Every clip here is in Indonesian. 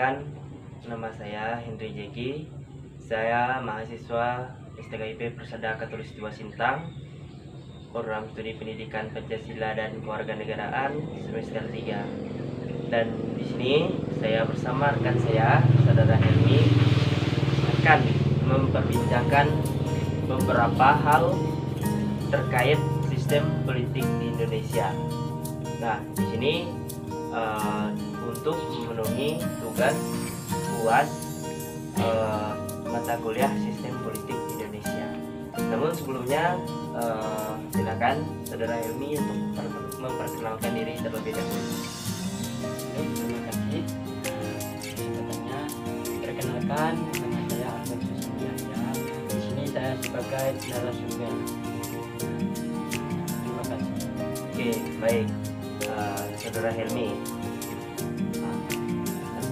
Perkenalkan, nama saya Hendri Jeki. Saya mahasiswa STKIP Persada Khatulistiwa Sintang, program studi pendidikan Pancasila dan Kewarganegaraan semester 3. Dan di sini saya bersama rekan saya, Saudara Helmi, akan memperbincangkan beberapa hal terkait sistem politik di Indonesia. Nah, di sini untuk memenuhi tugas UAS mata kuliah sistem politik Indonesia. Namun sebelumnya silakan Saudara Helmi untuk memperkenalkan diri terlebih dahulu. Terima kasih. Katanya perkenalkan, nama saya Ahmad Susandiaja. Di sini saya sebagai narasumber. Terima kasih. Oke, baik, Saudara Helmi.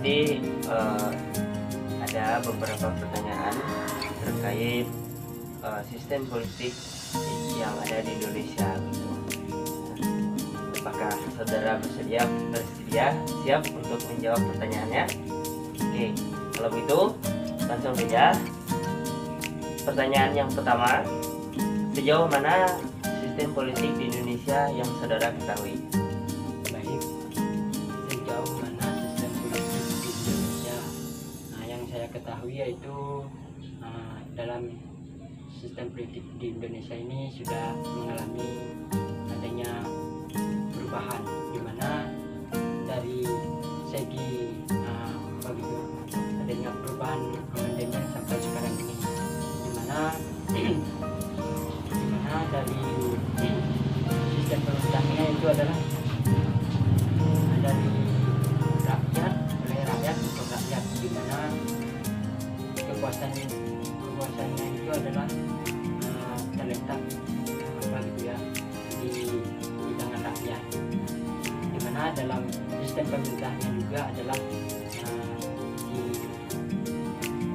Nanti ada beberapa pertanyaan terkait sistem politik yang ada di Indonesia. Apakah saudara bersedia siap untuk menjawab pertanyaannya? Oke, kalau begitu langsung saja. Pertanyaan yang pertama, sejauh mana sistem politik di Indonesia yang saudara ketahui? Baik, sejauh mana sistem politik di Indonesia? Nah, yang saya ketahui yaitu dalam sistem politik di Indonesia ini sudah mengalami adanya perubahan, di mana dari segi adanya perubahan amandemen sampai sekarang ini, di mana dari sistem pemerintahnya itu adalah dari rakyat, oleh rakyat untuk rakyat, di mana kekuasaannya itu adalah terletak di tangan rakyat, di mana dalam sistem pemerintahnya juga adalah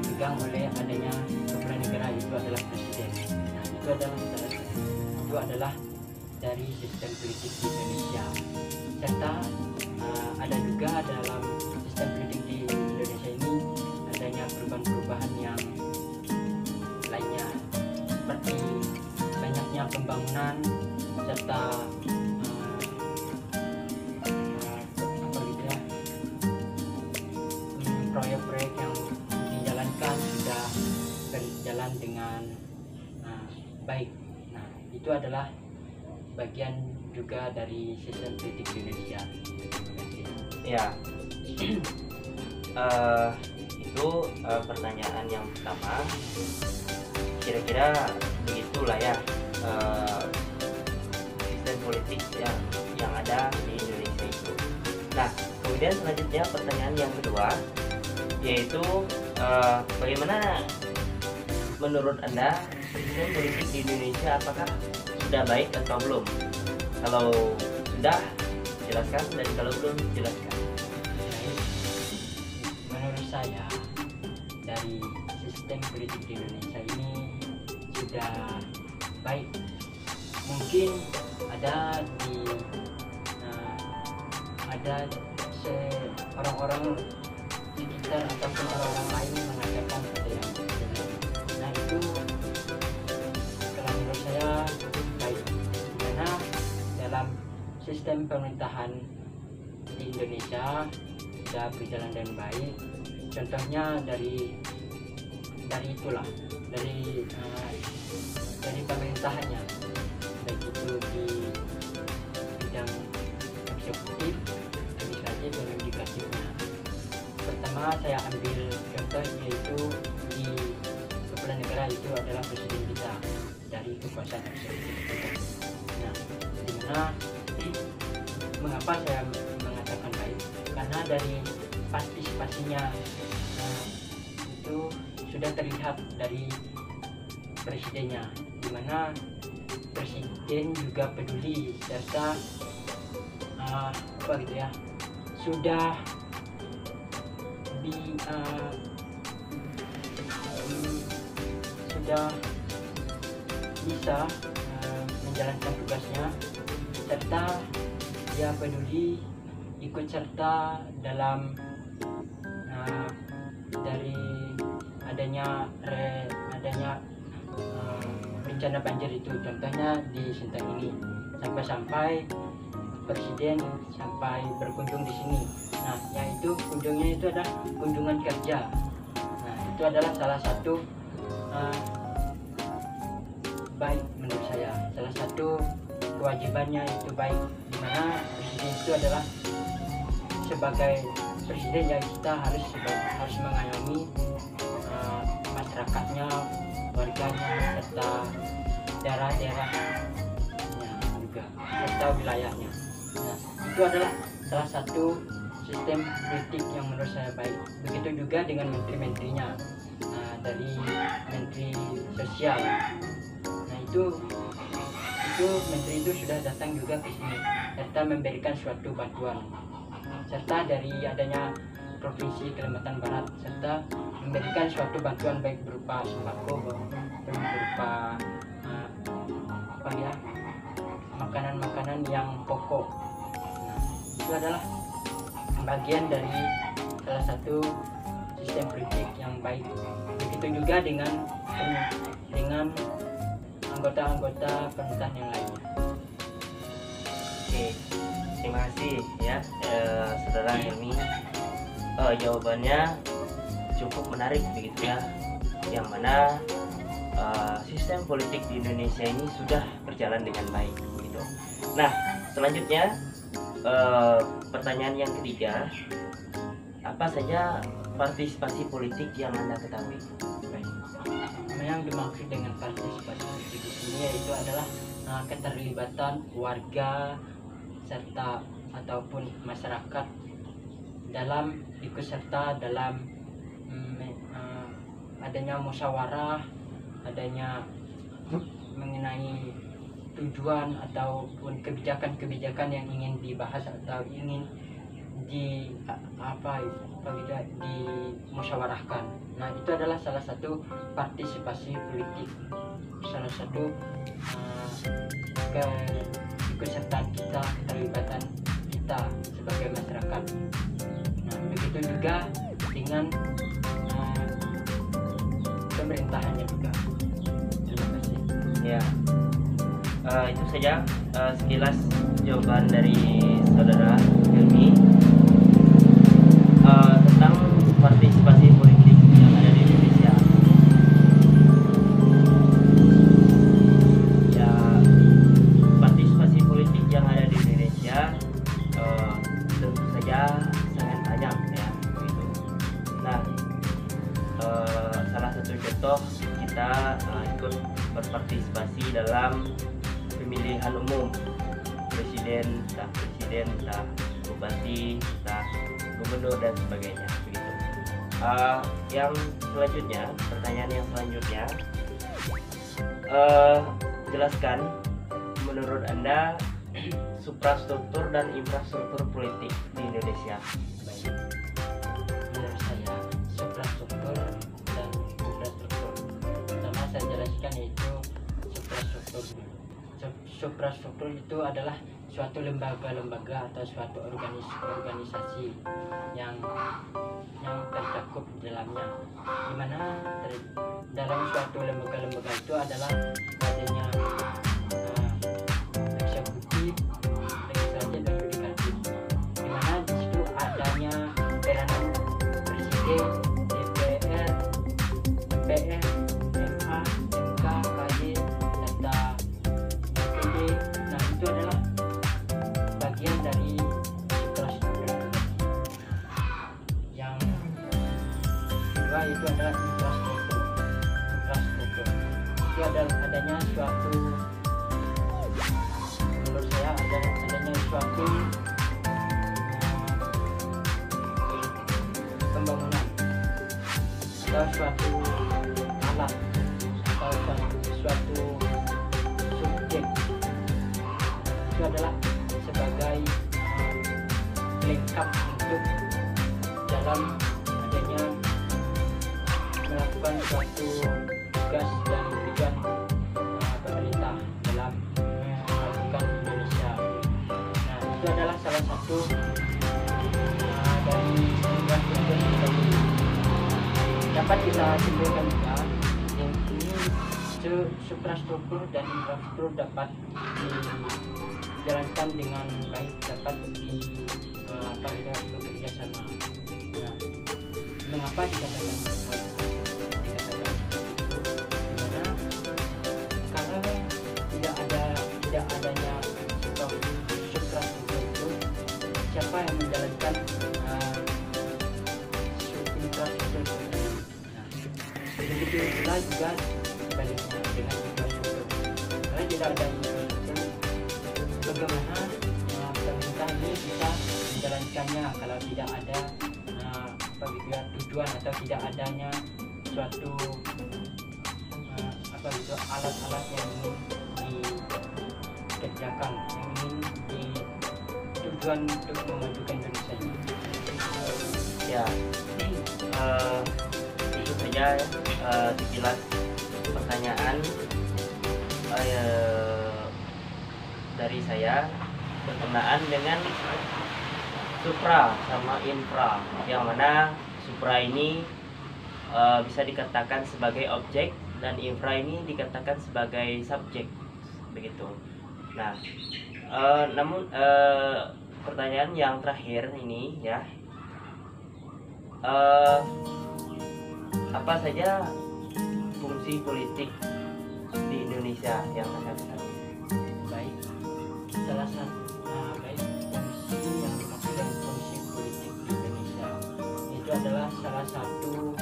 dipegang oleh adanya kepala negara, itu adalah presiden. Nah, itu adalah dari sistem politik di Indonesia. Serta ada juga dalam sistem politik di Indonesia ini adanya perubahan-perubahan yang lainnya, seperti banyaknya pembangunan serta proyek-proyek yang dijalankan sudah berjalan dengan baik. Nah, itu adalah bagian juga dari sistem politik di Indonesia. Ya, itu pertanyaan yang pertama. Kira-kira begitulah ya sistem politik yang ada di Indonesia itu. Nah, kemudian selanjutnya pertanyaan yang kedua, yaitu bagaimana menurut Anda sistem politik di Indonesia, apakah sudah baik atau belum? Kalau sudah, jelaskan, dan kalau belum, jelaskan. Menurut saya, dari sistem politik di Indonesia ini sudah baik. Mungkin ada orang-orang sekitar ataupun orang-orang lain mengatakan ada yang benar. Nah, itu kalau menurut saya baik, karena dalam sistem pemerintahan di Indonesia sudah berjalan dengan baik. Contohnya dari pemerintahannya, baik itu di bidang eksekutif, administratif, dan yudikatifnya. Pertama saya ambil contoh, yaitu di kepala negara itu adalah presiden kita dari kekuasaan eksekutif. Nah, dimana mengapa saya mengatakan baik? Karena dari partisipasinya itu sudah terlihat dari presidennya, di mana presiden juga peduli serta sudah bisa menjalankan tugasnya, serta dia peduli ikut serta dalam adanya bencana banjir itu, contohnya di Sintang ini, sampai presiden sampai berkunjung di sini. Nah, yaitu kunjungnya itu adalah kunjungan kerja. Nah, itu adalah salah satu baik menurut saya, salah satu kewajibannya itu baik, dimana presiden itu adalah sebagai presiden yang kita harus mengayomi masyarakatnya, warganya, serta daerah-daerahnya juga, serta wilayahnya. Nah, itu adalah salah satu sistem politik yang menurut saya baik. Begitu juga dengan menteri-menterinya, dari menteri sosial. Nah, itu menteri itu sudah datang juga ke sini serta memberikan suatu bantuan, serta dari adanya Provinsi Kalimantan Barat serta memberikan suatu bantuan baik berupa sembako, berupa makanan-makanan yang pokok. Nah, itu adalah bagian dari salah satu sistem politik yang baik. Begitu juga dengan anggota-anggota pemerintahan yang lainnya. Oke, terima kasih ya Saudara Helmi. Jawabannya cukup menarik begitu ya, yang mana sistem politik di Indonesia ini sudah berjalan dengan baik gitu. Nah, selanjutnya pertanyaan yang ketiga, apa saja partisipasi politik yang Anda ketahui? Baik. Yang dimaksud dengan partisipasi politik di sini yaitu adalah keterlibatan warga serta ataupun masyarakat dalam ikut serta dalam adanya musyawarah, adanya mengenai tujuan ataupun kebijakan-kebijakan yang ingin dibahas atau ingin dimusyawarahkan. Nah, itu adalah salah satu partisipasi politik, salah satu keikutsertaan kita, keterlibatan kita sebagai masyarakat. Nah, begitu juga dengan pemerintahannya juga. Terima kasih. Ya, itu saja sekilas jawaban dari Saudara Helmi tentang partisipasi politik yang ada di Indonesia. Ya, partisipasi politik yang ada di Indonesia tentu saja sangat banyak ya, begitu. Nah, salah satu contoh kita ikut berpartisipasi dalam pemilihan umum presiden, bupati, gubernur dan sebagainya begitu. Yang selanjutnya, pertanyaan yang selanjutnya, jelaskan menurut Anda suprastruktur dan infrastruktur politik di Indonesia. Baik. Menurut saya suprastruktur dan infrastruktur, pertama saya jelaskan yaitu suprastruktur. Suprastruktur itu adalah suatu lembaga-lembaga atau suatu organisasi yang tercakup di dalamnya, di mana dalam suatu lembaga-lembaga itu adalah adanya eksekutif, legislatif dan yudikatif, di mana di situ adanya peranan presiden, DPR, MPR, MA, MK, KD, serta DPD. Nah, itu adalah bagian dari infrastruktur. Yang kedua itu adalah infrastruktur. Itu adanya suatu, menurut saya adanya suatu pembangunan atau suatu alat atau suatu subjek. Itu adalah sebagai pelengkap untuk dalam adanya melakukan suatu tugas dan tujuan pemerintah dalam melakukan Indonesia. Nah, itu adalah salah satu dari infrastruktur tersebut. dapat kita simpulkan juga yang ini suprastruktur dan infrastruktur dapat dijalankan dengan baik, dapat bekerja sama. Nah, mengapa dikatakan dimana karena tidak adanya suprastruktur itu, siapa yang menjalankan infrastruktur itu? Nah, begitu pula juga sebaliknya dengan infrastruktur. Karena tidak ada infrastruktur, bagaimana pemerintah ini bisa menjalankannya kalau tidak ada tujuan atau tidak adanya suatu alat-alat yang ingin dikerjakan, yang ingin tujuan untuk memajukan Indonesia ini. Ya, itu saja sekilas pertanyaan dari saya berkenaan dengan supra sama infra, yang mana supra ini bisa dikatakan sebagai objek dan infra ini dikatakan sebagai subjek, begitu. Nah, namun pertanyaan yang terakhir ini ya, apa saja fungsi politik di Indonesia yang akan ketahui? Baik, salah satu fungsi yang dimaksud dengan fungsi politik di Indonesia itu adalah salah satu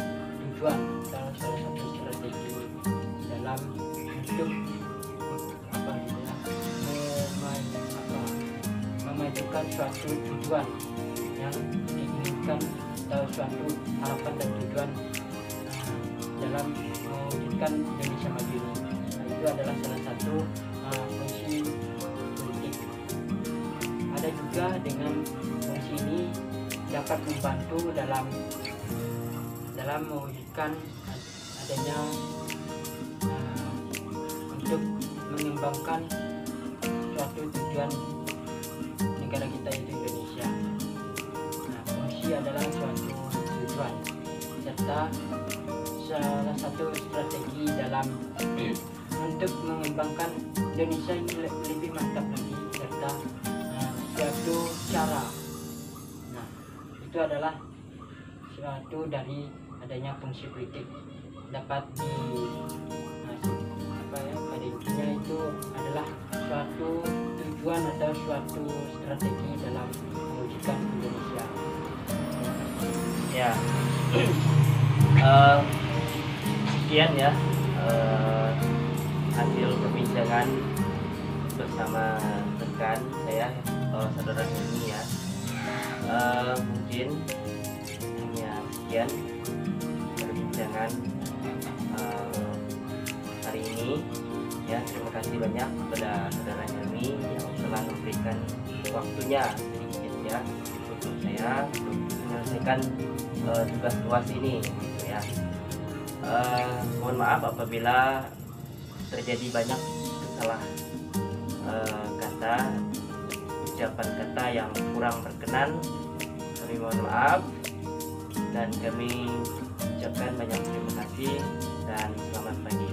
tujuan, salah satu strategi dalam untuk memajukan suatu tujuan yang diinginkan atau suatu harapan dan tujuan dalam mewujudkan Indonesia maju ini. Nah, itu adalah salah satu fungsi politik. Ada juga dengan fungsi ini dapat membantu dalam mewujudkan adanya untuk mengembangkan suatu tujuan negara kita itu Indonesia. Nah, fungsi adalah suatu tujuan serta salah satu strategi dalam untuk mengembangkan Indonesia ini lebih mantap lagi, serta suatu cara. Nah, itu adalah suatu dari adanya fungsi politik dapat pada intinya itu adalah suatu tujuan atau suatu strategi dalam mewujudkan Indonesia. Ya, sekian ya hasil perbincangan bersama rekan saya, saudara ini ya. Mungkin hanya sekian perbincangan hari ini ya. Terima kasih banyak kepada saudara Helmi yang telah memberikan waktunya sedikit ya untuk saya untuk menyelesaikan tugas luas ini gitu ya. Mohon maaf apabila terjadi banyak salah kata, ucapan kata yang kurang berkenan. Kami mohon maaf dan kami ucapkan banyak terima kasih dan selamat pagi.